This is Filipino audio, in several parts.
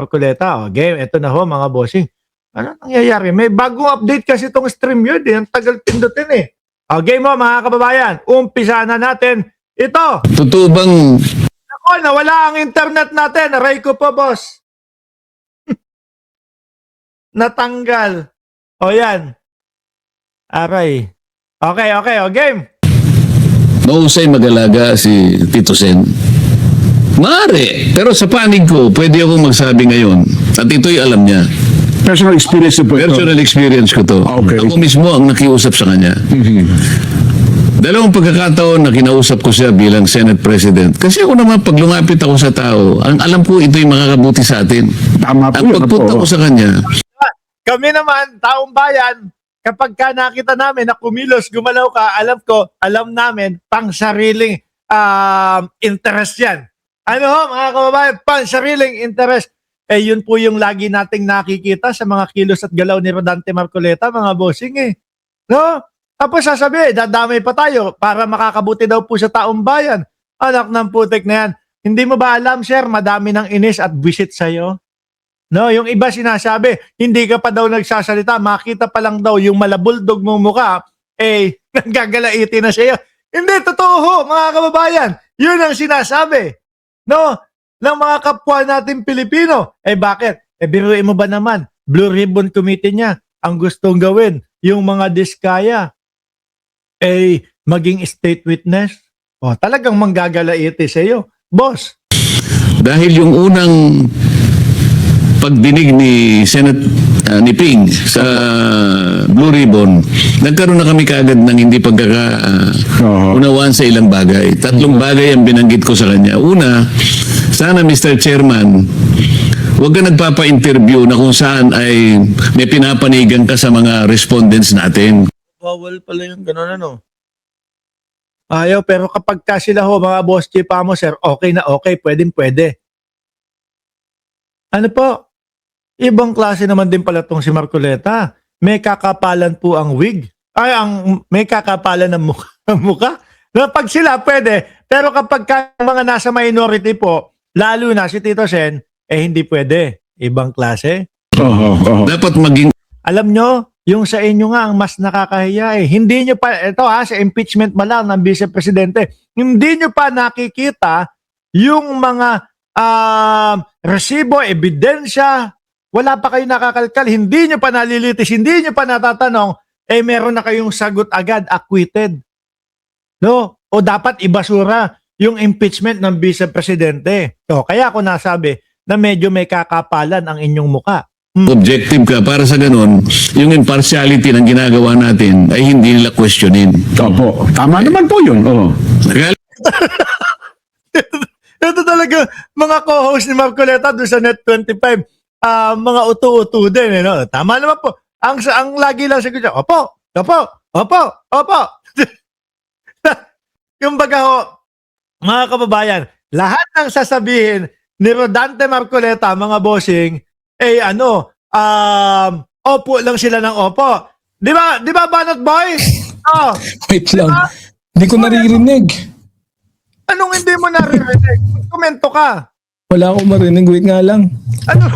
Marcoleta. O, game, eto na ho mga bossing. Ano nangyayari? May bagong update kasi itong stream yun. Ang tagal pindutin eh. O, game mo mga kababayan. Umpisa na natin ito. Totoo bang Ako, nawala ang internet natin. Aray ko po, boss. Natanggal. O, yan. Aray. Okay. O, game. mahusay mag-alaga si Tito Sen? Maaari. Pero sa panig ko, pwede ako magsabi ngayon. At ito'y alam niya. Personal experience po ito. Personal experience ko to. Okay. Ako mismo ang nakiusap sa kanya. Dalawang pagkakataon na kinausap ko siya bilang Senate President. Kasi ako naman, pag lumapit ako sa tao, ang alam ko ito'y makakabuti sa atin. Tama po Ang yun. pagpunta ko sa kanya, Kami naman, taong bayan, kapag ka nakita namin na kumilos, gumalaw ka, alam namin, pang sariling interest yan. Ano ho, mga kababayan, pang sariling interest. Eh, yun po yung lagi nating nakikita sa mga kilos at galaw ni Rodante Marcoleta, mga bossing eh. No? Tapos sasabi, dadamay pa tayo para makakabuti daw po sa taong bayan. Anak ng putik na yan. Hindi mo ba alam, sir, madami ng inis at visit sa'yo? No, yung iba sinasabi, hindi ka pa daw nagsasalita, makita pa lang daw yung malabuldog mong mukha, eh, nanggagalaiti na siya. Hindi, totoo ho, mga kababayan. Yun ang sinasabi. No, ng mga kapwa natin Pilipino. Eh bakit? Eh biruin mo ba naman, Blue Ribbon Committee niya, ang gustong gawin, yung mga diskaya, eh, maging state witness. O, talagang manggagalaiti sa iyo. Boss, dahil yung unang pagdinig ni Senate ni Ping sa Blue Ribbon, nagkaroon na kami kaagad ng hindi pagkakaunawaan sa ilang bagay. Tatlong bagay ang binanggit ko sa kanya. Una, sana Mr. Chairman, huwag ka nagpapa-interview na kung saan ay may pinapanigan ka sa mga respondents natin. bawal pala yung gano'n ano. Ayaw, pero kapag ka sila ho, mga boss chief mo, sir, okay na okay, pwede. Ano po? Ibang klase naman din pala tong si Marcoleta. May kakapalan po ang wig. Ay, may kakapalan ng mukha. No, pag sila, pwede. Pero kapag ka mga nasa minority po, lalo na si Tito Sen, eh hindi pwede. Ibang klase. Dapat maging Alam nyo, yung sa inyo nga ang mas nakakahiya eh. Hindi nyo pa, ito sa impeachment pa lang ng Vice Presidente, hindi nyo pa nakikita yung mga resibo, ebidensya, wala pa kayo nakakalkal, hindi nyo pa nalilitis, hindi nyo pa natatanong, eh meron na kayong sagot agad, acquitted. No? O dapat ibasura yung impeachment ng Vice Presidente. So, kaya ako nasabi na medyo may kakapalan ang inyong muka. objective ka para sa ganun, yung impartiality ng ginagawa natin ay hindi nila questionin. Opo. Tama naman po yun. Oo. Ito talaga, mga co-host ni Marcoleta doon sa Net25, mga utu-utu din. Eh, no? Tama naman po. Ang lagi lang sagot niya, opo. Yung baga ho, mga kababayan, lahat ng sasabihin ni Rodante Marcoleta, mga bossing, eh opo lang sila ng opo. Di ba, Banat Boy? Oh, Wait lang. Hindi ko naririnig. anong hindi mo naririnig? Komento ka. Wala akong marinig. Wait nga lang. Ano?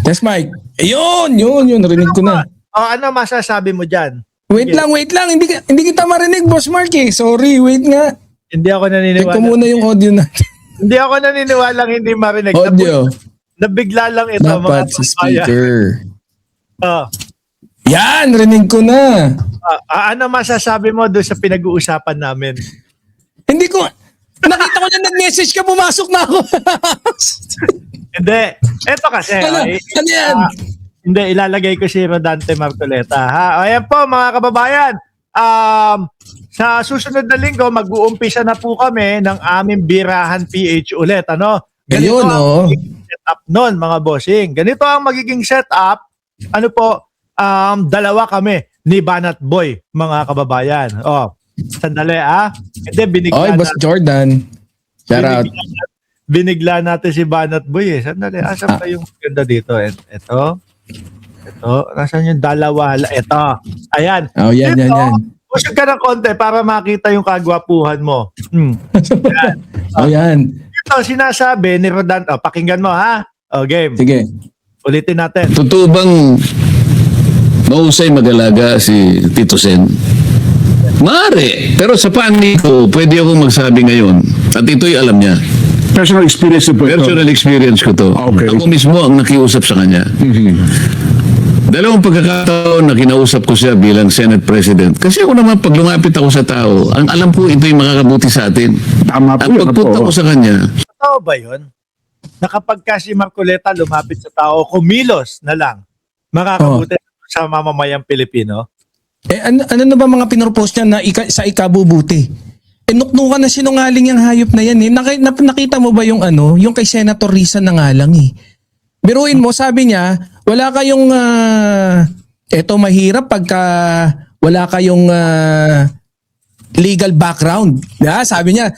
Test mic. Ayun, yun. Narinig ko na. Ano masasabi mo dyan? Wait lang. Hindi kita marinig, Boss Mark eh. Sorry, wait nga. Hindi ako Check naniniwala. ko muna yung audio natin. Hindi ako naniniwalang hindi marinig. Audio. Nabigla lang ito. Dapat mga sa speaker. Ah, Yan, rinig ko na. ano masasabi mo doon sa pinag-uusapan namin? Hindi ko, nakita ko na nag-message ka, pumasok na ako. Hindi. Ito kasi. Ano yan? Hindi, ilalagay ko si Rodante Marcoleta. Ha? Ayan po mga kababayan. Sa susunod na linggo, mag-uumpisa na po kami ng aming Birahan PH ulit. Ano? Ayun, ang magiging setup nun, mga bossing. Ganito ang magiging setup. Ano po? Dalawa kami ni Banat Boy, mga kababayan. Sandali Hindi, binigla Boss Jordan. Shout out. binigla natin si Banat Boy eh. Sandali, asan pa yung ganda dito? Ito. Nasaan yung dalawa? Ito. Ayan. Oh, yan. Pusog ka ng konti para makita yung kagwapuhan mo. Oh, yan. Ito, sinasabi ni Rodante. Pakinggan mo, ha? O, game. Sige. Ulitin natin. Totoo bang mahusay mag-alaga si Tito Sen? Maaari. Pero sa panig ko, pwede ako magsabi ngayon. At ito'y alam niya. Personal experience po ito. Personal experience ko to. Okay. Ako mismo ang nakiusap sa kanya. Dalawang pagkakataon na kinausap ko siya bilang Senate President. Kasi ako naman, pag lumapit ako sa tao, ang alam ko ito'y makakabuti sa atin. Tama po Ang yun. pagpunta Opo. ko sa kanya, Totoo ba yun? Na kapag ka si Marcoleta lumapit sa tao, kumilos na lang, makakabuti sa mamamayang Pilipino? Ano na ba mga pinropose niya na sa ikabubuti? Nuknukan na sinungaling yung hayop na yan eh. Nakita mo ba yung yung kay Senator Risa na nga lang eh. Biruin mo, sabi niya, wala kayong, eto mahirap pagka wala kayong legal background. Yeah, sabi niya.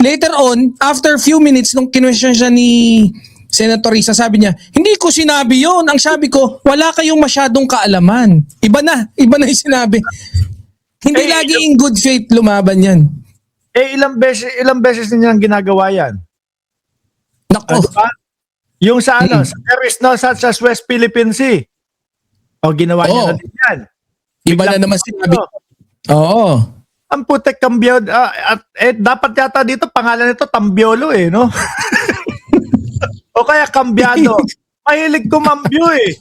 Later on, after few minutes, nung kinwestiyon siya ni Senator Risa, sabi niya, hindi ko sinabi yon. Ang sabi ko, wala kayong masyadong kaalaman. Iba na yung sinabi. Hindi lagi in good faith lumaban yan. Ilang beses nilang ginagawa yan? Nako. Diba? Yung sa there is no such as West Philippine Sea. O, ginawa niya na din yan. Iba na naman sinabi. Oo. Ang putek kambyo, dapat yata dito, pangalan nito, Tambiolo eh, no? O kaya kambyado. Mahilig kumambyo eh.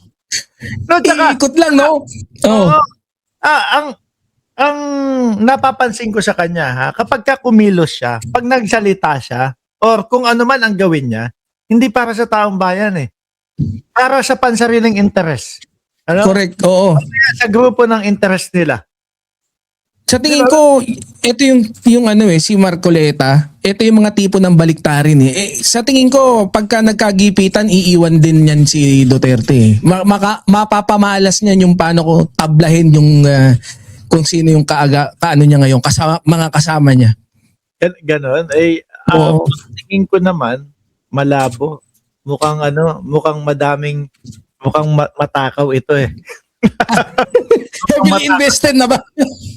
No, tsaka, Iikot lang, no? oo. Ang napapansin ko sa kanya, ha, kapag ka kumilos siya, pag nagsalita siya, or kung ano man ang gawin niya, hindi para sa taong bayan eh. Para sa pansariling interest. Ano? Correct, oo. Kaya sa grupo ng interest nila. Sa tingin ko, ito yung si Marcoleta, ito yung mga tipo ng baliktarin eh. Sa tingin ko, pagka nagkagipitan, iiwan din yan si Duterte. Mapapamalas niyan yung paano ko tablahin yung kung sino yung paano niya ngayon, mga kasama niya. Ganon. Oo. Tingin ko naman, malabo. Mukhang matakaw ito eh. Heavily invested na ba?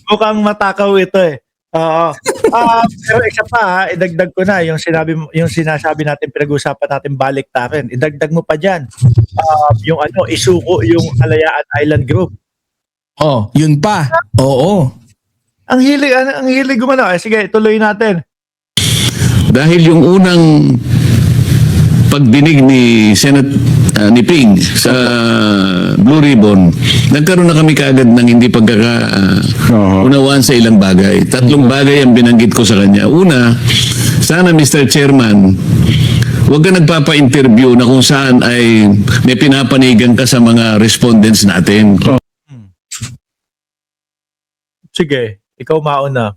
Mukhang matakaw ito eh. Oo. Pero isa pa ha, idagdag ko na yung sinasabi natin, pinag-usapan natin baliktarin. Idagdag mo pa diyan. Yung isuko yung Kalayaan Island Group. Oh, yun pa. Oo. Ang hilig gumano. Sige, tuloy natin. dahil yung unang pagdinig ni ni Ping sa Blue Ribbon, nagkaroon na kami kaagad ng hindi pagkakaunawaan sa ilang bagay. Tatlong bagay ang binanggit ko sa kanya. Una, sana Mr. Chairman, huwag ka nagpapa-interview na kung saan ay may pinapanigan ka sa mga respondents natin. Sige, ikaw mauna.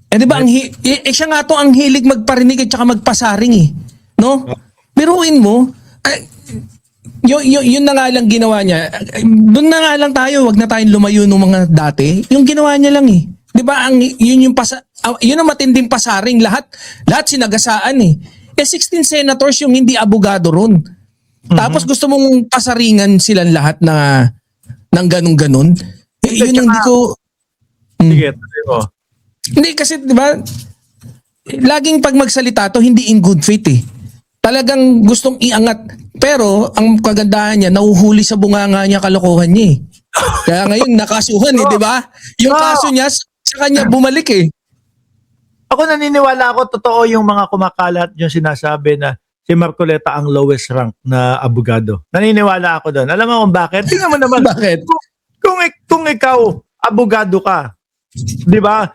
Eh di ba siya nga to ang hilig magparinig at saka magpasaring eh. No? Biruin mo, yun na nga lang ginawa niya. Doon na nga lang tayo, wag na tayong lumayo ng mga dati. Yung ginawa niya lang eh. 'Di ba? Yun ang matinding pasaring, lahat sinagasaan eh. 16 senators yung hindi abogado ron. Tapos gusto mong pasaringan silang lahat na ng ganun-ganun. Yun ang hindi ko. Sige, tuloy mo. Hindi kasi 'di ba? Laging pag magsalita to hindi in good faith eh. Talagang gustong iangat. Pero ang kagandahan niya, nahuhuli sa bunganga niya kalokohan niya eh. Kaya ngayon nakasuhan eh, 'di ba? Yung kaso niya sa kanya bumalik eh. Ako naniniwala ako, totoo yung mga kumakalat yung sinasabi na si Marcoleta ang lowest rank na abogado. Naniniwala ako doon. Alam mo kung bakit? Tingnan mo naman. Bakit? Kung ikaw, abogado ka, di ba?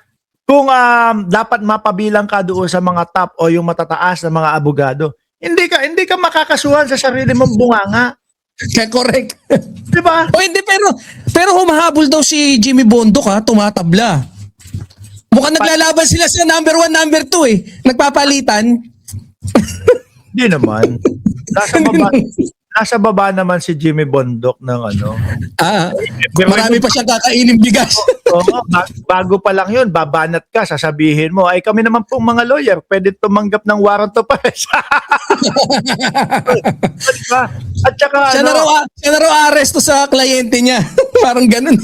Kung dapat mapabilang ka doon sa mga top o yung matataas na mga abogado, hindi ka makakasuhan sa sarili mong bunganga. Kaya correct. Di ba? O hindi, pero humahabol daw si Jimmy Bondoc tumatabla. Mukhang naglalaban sila sa number 1, number 2 eh. Nagpapalitan. Hindi naman. Nasa baba naman si Jimmy Bondoc ng Marami pa siyang kakainin bigas. Oo, bago pa lang yun, babanat ka, sasabihin mo, ay kami naman pong mga lawyer, pwede tumanggap ng warrant of arrest. Diba? At saka, Siya na raw aresto sa kliyente niya. Parang ganun.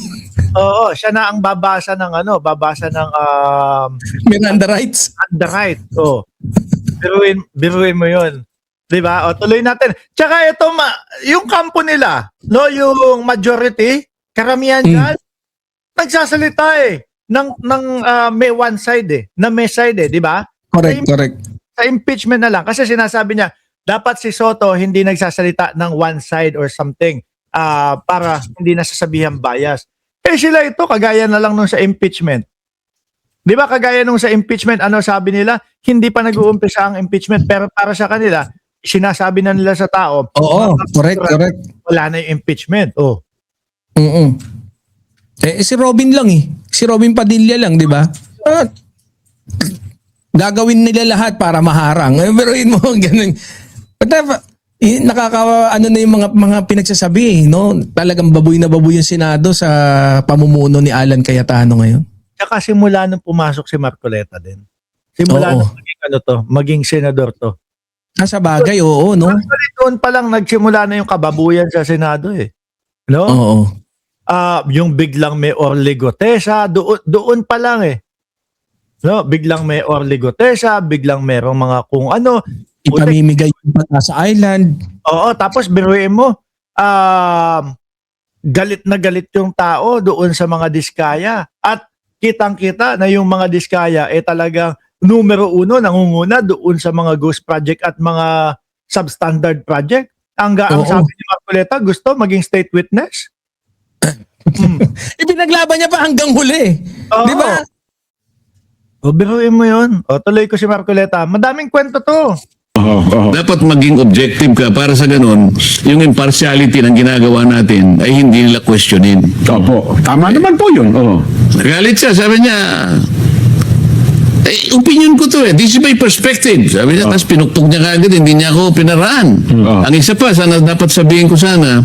oo, siya na ang babasa ng Miranda rights. underwrite. Oh. Biruin mo yun. 'Di ba? O tuloy natin. Tsaka ito yung kampo nila, no, yung majority, karamihan diyan nagsasalita may one side na may side 'di ba? Correct. Sa impeachment na lang kasi sinasabi niya dapat si Soto hindi nagsasalita ng one side or something para hindi nasasabihan bias. Sila ito kagaya na lang nung sa impeachment. 'Di ba kagaya nung sa impeachment, ano sabi nila? Hindi pa nag-uumpisa ang impeachment pero para sa kanila sinasabi na nila sa tao. Oo, correct. Wala na yung impeachment. Oh. Si Robin lang eh. Si Robin Padilla lang, 'di ba? Gagawin nila lahat para maharang. Pero mo ganun. Nakakawa na yung mga pinagsasabi no? Talagang baboy na baboy yung Senado sa pamumuno ni Alan Cayetano ngayon. Tsaka simula nung pumasok si Marcoleta din. Simula nung maging senador to. Sa bagay, oo, no? Actually, doon pa lang nagsimula na yung kababuyan sa Senado No? Oo. Yung biglang may Orly Gotesa, doon pa lang No, biglang may Orly Gotesa, biglang merong mga kung ano. Ipamimigay yung bata sa island. Oo, tapos biruin mo, galit na galit yung tao doon sa mga diskaya. At kitang-kita na yung mga diskaya talagang numero 1 nangunguna doon sa mga ghost project at mga substandard project. Ang sabi ni Marcoleta, gusto maging state witness. Ipinaglaban niya pa hanggang huli. Di ba? O, biruin mo yun. O, tuloy ko si Marcoleta. Madaming kwento to. Dapat maging objective ka para sa ganun, yung impartiality ng ginagawa natin ay hindi nila questionin. Opo. Tama naman po yun. Nagalit siya, sabi niya, opinion ko to this is my perspective. Sabi niya, tapos pinukpok niya kagad, hindi niya ako pinaraan. Ang isa pa, sana dapat sabihin ko sana,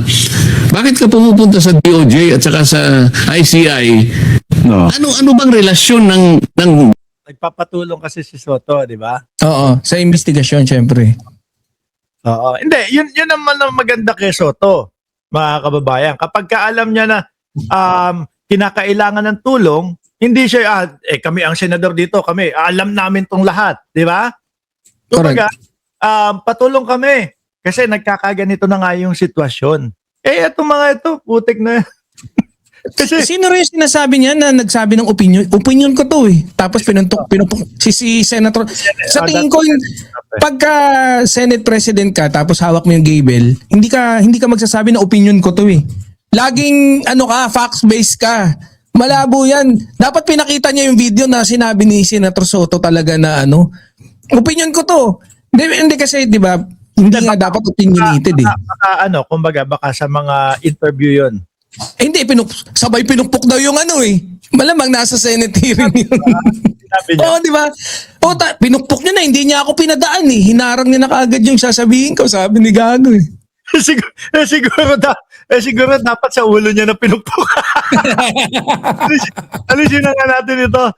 bakit ka pumupunta sa DOJ at saka sa ICI? Ano bang relasyon ng Nagpapatulong kasi si Soto, di ba? Oo, sa investigasyon, syempre. Oo. Hindi, yun naman ang maganda kay Soto, mga kababayan. Kapag kaalam niya na kinakailangan ng tulong, hindi siya, kami ang senador dito, kami, alam namin tong lahat, di ba? Kumbaga, patulong kami kasi nagkakaganito na nga yung sitwasyon. Itong mga ito, putik na. Kasi, Sino rin yung sinasabi niya na nagsabi ng opinion? Opinion ko to Tapos pinuntok si Senator. Sa tingin ko, pagka Senate President ka tapos hawak mo yung gable, hindi ka magsasabi na opinion ko to Laging facts-based ka. Malabo yan. Dapat pinakita niya yung video na sinabi ni Senator Soto talaga na opinion ko to. Hindi kasi, di ba, hindi nga dapat opinionated kumbaga, baka sa mga interview yon. Hindi, sabay pinupok daw yung Malamang nasa Senate hearing yun. Oo, di ba? Pinupok niya na, hindi niya ako pinadaan Hinarang niya na kaagad yung sasabihin ko, sabi ni Gago siguro dapat sa ulo niya na pinupok. Alisin na nga natin ito.